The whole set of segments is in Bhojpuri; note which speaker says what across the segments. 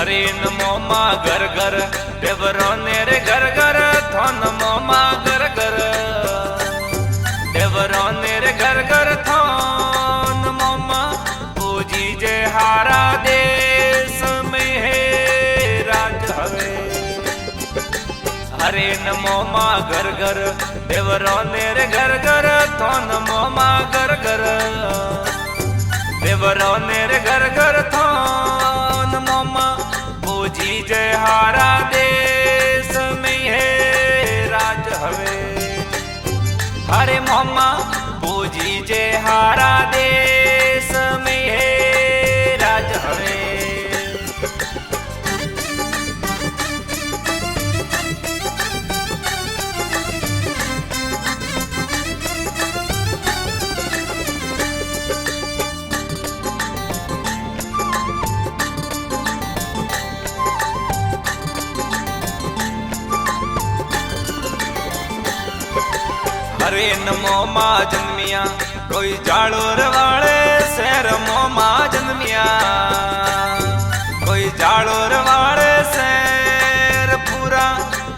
Speaker 1: हरे नमो माँ घर घर देवरो ने रे घर घर थो नमो माँ घर घर देवरो ने रे घर घर थो नमो माँ पूजी जय हारा देश में है राज हवे हरे नमो माँ घर घर देवरो ने रे घर घर थो नमो माँ घर घर देवरो ने रे घर घर थो नमो माँ पूजी जय हारा देश में है राज हवे हरे मोमा पूजी जय हारा देश में है राज हवे हरे नमो माँ जन्मिया कोई जाड़ोर वाले शहर मो माँ जन्मिया कोई जाड़ोर वाले शहर पूरा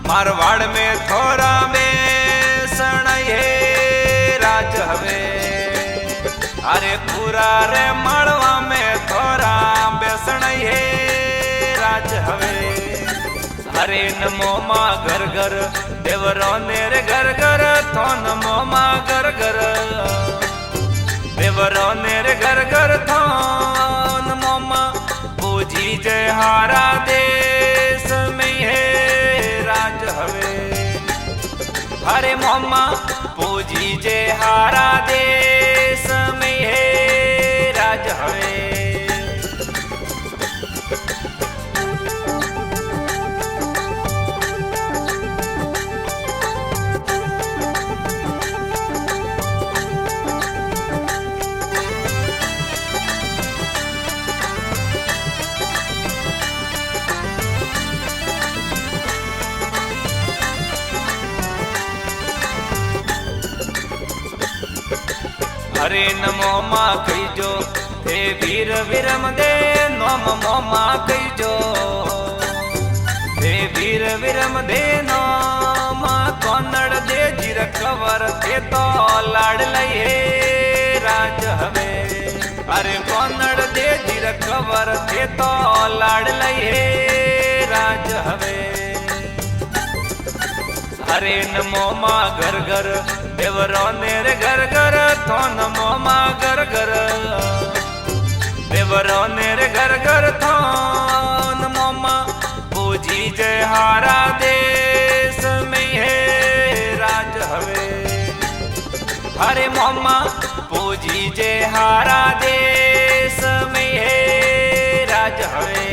Speaker 1: मारवाड़ में थोड़ा बेसन है राज हवे अरे पूरा रे मारवा में थोड़ा बेसन है राज हवे हरे नमो माँ घर घर देवरो ने रे घर घर थो नमो माँ घर घर देवरो ने रे घर घर थो नमो माँ पूजी जय हारा देश में है राज हवे हरे मोमा पूजी जय हारा देश में है राज हवे हरे नमो माँ कहीजो हे वीर विरम दे नोम मो माँ कहीजो हे वीर विरम दे नोम कोनड़ दे जीर कवर थे तो लाड़ लई हे राज हवे अरे कोनड़ दे जीर कवर थे तो लाड़ लई हे राज हवे हरे नमो माँ घर घर देवरो ने रे घर घर थो नमो माँ घर घर देवरो ने रे घर घर थो नमो माँ पूजी जय हारा देश में है राज हवे हरे मोमा पूजी जय हारा देश में है राज हवे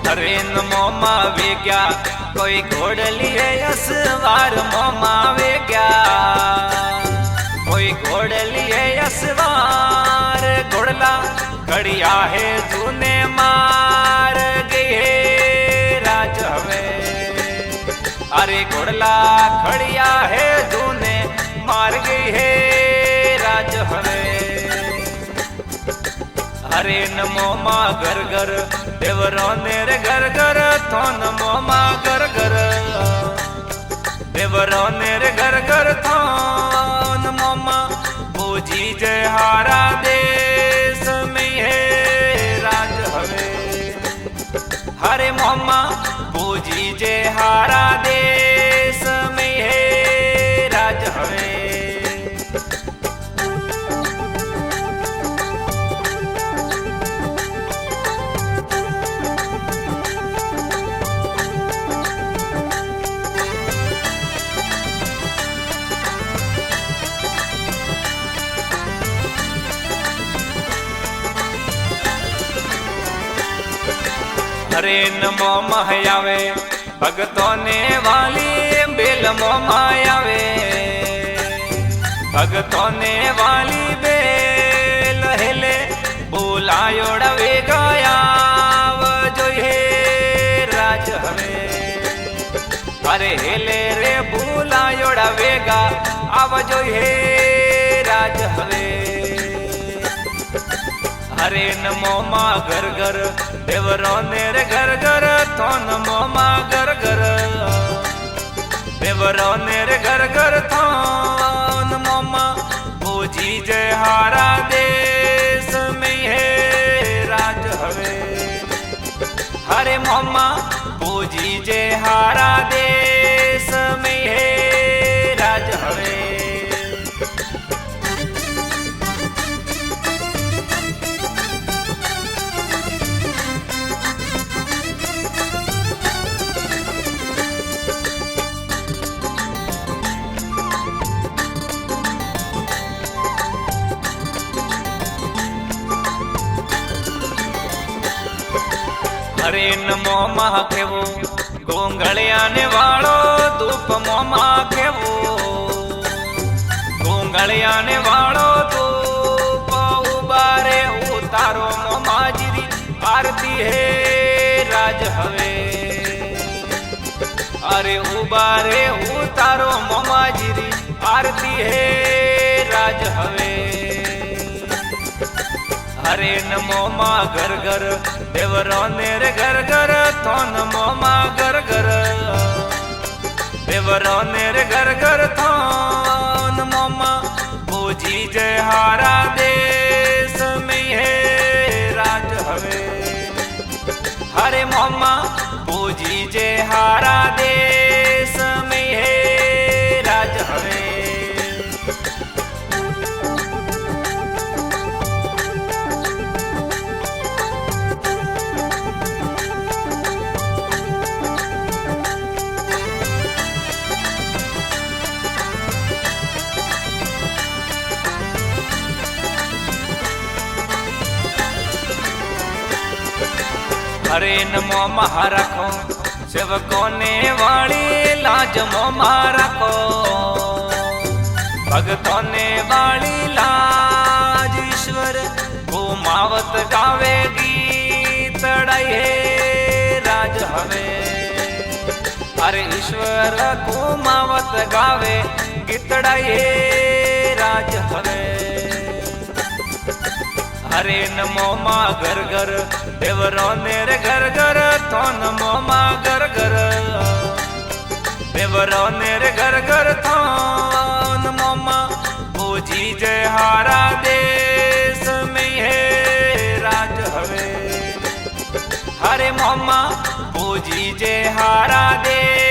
Speaker 1: हरे नमो माँ वेग्या कोई घोड़ली है असवार मोमा वेग्या कोई घोड़ली है असवार घोड़ला खड़िया है जूने मार गए राज हवे अरे घोड़ला खड़िया है जूने मार गई है राज हवे हरे नमो माँ घर घर देवरो ने रे घर घर थो नमो माँ घर घर देवरो ने रे घर घर थो नमो माँ पूजी जय हारा देश में है राज हवे हरे मोमा पूजी जय हारा देश में है राज हवे हरे नमो मायावे भगतों ने वाली बेल मो मायावे भगतों ने वाली बेल हेले बोलायोड़ा वे गया जो हे राज हवे अरे हेले रे बोलायोड़ा वेगा आव जो हे राज हवे हरे नमो माँ घर घर देवरो ने रे घर घर तो नमो माँ घर घर देवरो ने रे घर घर तो नमो माँ पूजी जय हारा देश में है राज हवे हरे मोमा पूजी जय हारा देश में है राज हवे हरे नमो महाखेवो गोंगलिया ने वालो धूप मोमा खेवो गोंगलिया ने वालो धूप उबारे उतारो मोमा जीरी आरती है राज हवे अरे उबारे उतारो मोमा जीरी आरती है राज हवे हरे नमो माँ घर घर देवरो ने रे घर घर तो नमो माँ घर घर देवरो ने रे घर घर तो नमो माँ पूजी जय हारा देश में है राज हवे हरे मोमा पूजी जय हारा देश में है राज हवे हरे नमो महाराखो सेवकों ने वाली लाज मोमा रखो भगतों ने वाली लाज ईश्वर घुमावत गावे गीत है राज हवे अरे ईश्वर घुमावत गावे गीत है राज हवे हरे नमो माँ घर घर देवरो ने रे घर घर तो नमो माँ घर घर देवरो ने रे घर घर तो नमो माँ पूजी जय हारा देश में है राज हवे हरे मोमा पूजी जय हारा देश